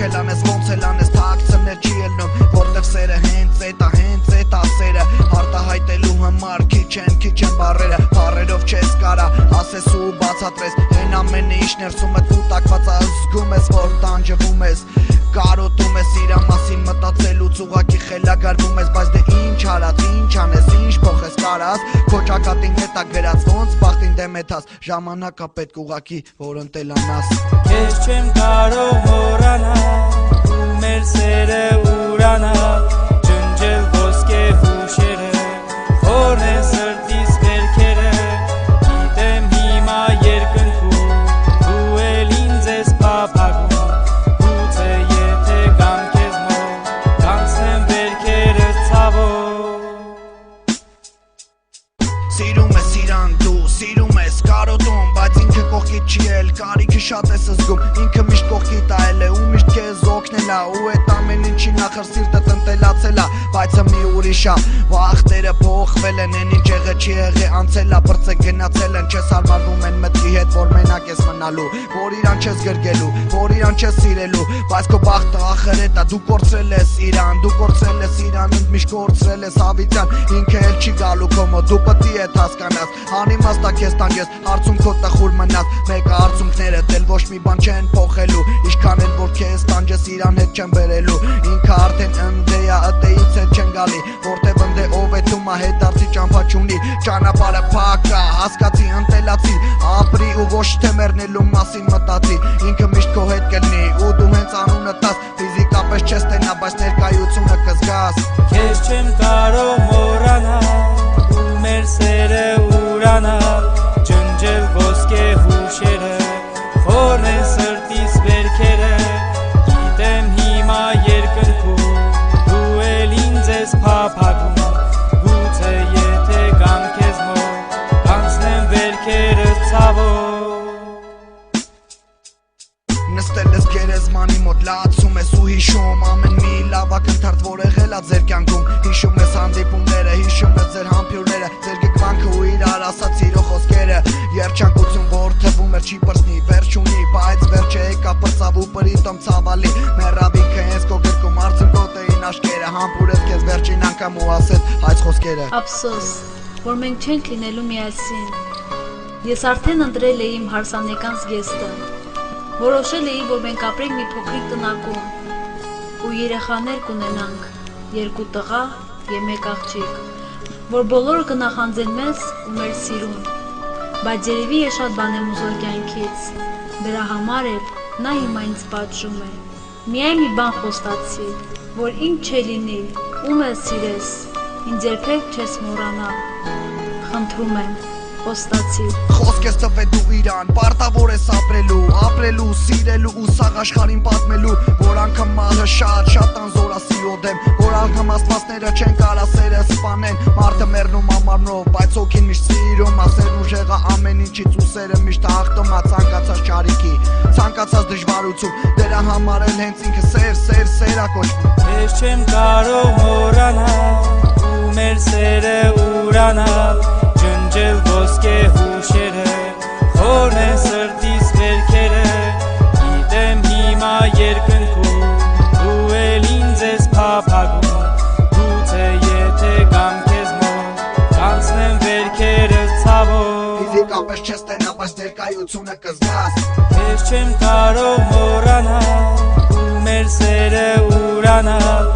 չել անես, ոնց էլ անես, թաքցնել չի ելնում, որտև սերը հենց էտա սերը, արտահայտելու համար քիչ են բառերը, բառերով չես կարա, ասես ու բացատրես, հեն ամենը ինչ ներսումդ կուտակված զգում ես, որ տանջվում ես, կարոտում ես իրա մասին մտածելուց ուղակի խելագարվում ես, բայց դե ինչ արած, ինչ անես, ինչ փոխես կարաս, քո ճակատին հետա գրած, ոնց բախտին դեմ եթաս, ժամանակա պետք ուղակի, որ ընտելանաս։ Քեզ չեմ կարող մոռանալ, ու մեր սերը ուրանալ, ջնջել ոսկե հուշերը, խորնել սրտիս վերքերը, գիտեմ հիմա երկնքում, դու էլ ինձ ես փափագում, գուցե եթե գամ քեզ մոտ, կանցնեմ վերքերս ցավով։ Սիրում ես իրան դու, սիրում ես կարոտում, բայց ինքը կողքիդ չի էլ, կարիքը շատ ես զգում, ինքը միշտ կողքիդ այլ է ու միշտ քեզ օգնել ա, ու էդ ամեն ինչի նախր սիրտդ ընտելացել ա, բայց մի ուրիշ ա, վախտերը փոխվել են, են ինչ եղել չի եղել անցել ա, բրծե գնացել են, չես հարմարվում են մտքի հետ, որ մենակ ես մնալու, որ իրան չես գրգելու, որ իրան չես սիրելու, բայց քո բախտը ախր էդ ա, դու կորցրել ես իրան, դու կորցրել ես իրան, միշտ կորցրել ես հավիտյան, ինքը էլ չի գալու քո մոտ, դու պետք է հասկանաս, անիմաստ ա քեզ տանջես, հարցում քո տխուր մնաս, մեկը արցունքներդ էլ ոչ մի բան չեն փոխելու, ինչքան էլ որ քեզ տանջես իրան հետ չեն բերելու, ինքը արդեն ընդեյա ըտեից հետ չեն գալի, որտև ընդե ով է թումա հետարցի ճամփա չունի, ճանապարհը փակ ա, հասկացի ընտելացի, ապրի ու ոչ թե մեռնելու մասին մտածի, ինքը միշտ քո հետ կլինի ու դու հենց անունը տաս, ֆիզիկապես չես տենա, բայց ներկայությունը կզգաս։ Քեզ չեմ կարող մոռանալ, ու մեր սերը ուրանալ, ջնջել ոսկե հուշերը, խորնել սրտիս վերքերը, գիտեմ հիմա երկնքում, դու էլ ինձ ես փափագում, գուցե եթե գամ քեզ մոտ, կանցնեմ վերքերս ցավով։ Նստել ես գերեզմանի մոտ, լացում ես ու հիշում ամեն մի լավակ ընթարց, որ եղել ա ձեր կյանքում, հիշում ես հանդիպումները, հիշում ես ձեր համբույրները, ձեր գկվանքը ու իրար ասած սիրո խոսքերը, երջանկություն, որ թվում էր չի պրծնի, վերջ ունի, բայց վերջը եկա պրծավ ու պրիտոմ ցավալի, մեռավ ինքը հենց քո գրկում, արցունքոտ էին աշկերը, համբուրեց քեզ վերջին անգամ ու ասեց հայց խոսքերը։ Ափսոս, որ մենք չենք լինելու միասին, ես արդեն ընտրել էի իմ հարսանեկան զգեստը, որոշել էի, որ մենք ապրենք մի փոքրիկ տնակում ու երեխաներ կունենանք, 2 տղա և 1 աղջիկ, որ բոլորը կնախանձեն մեզ ու մեր սիրուն, բայց երևի ես շատ բան եմ ուզել կյանքից, դրա համար էլ նա հիմա ինձ պատժում է, միայն մի բան խոստացի, որ ինչ չէ լինի, ում էլ սիրես, ինձ երբեք չես մոռանալ, խնդրում եմ, խոստացի։ Խոսք ես տվե դու իրան, պարտավոր ես ապրելու, սիրելու ու սաղ աշխարհին պատմելու, որ անգամ մահը շատ անզորասիրո դեմ, որ անգամ աստվածները չեն կարա սերը սպանեն, մարդը մեռնում ամառնով, բայց հոգին միշտ սիրում, ասերն ուժեղա ամեն ինչից ու սերը միշտ հաղթում ա ցանկացած չարիքի, ցանկացած դժվարություն, դրա համար էլ հենց ինքը սեր ա կոչվում։ Քեզ չեմ կարող մոռանալ, ու մեր սերը ուրանալ, ջնջել ոսկե հուշերը, խորնել սրտիս վերքերը, գիտեմ հիմա երկնքում, դու էլ ինձ ես փափագում, գուցե եթե գամ քեզ մոտ, կանցնեմ վերքերս ցավով։ Ֆիզիկապես չես տենա, բայց ներկայությունը կզգաս։ Քեզ չեմ կարող մոռանալ, ու մեր սերը ուրանալ,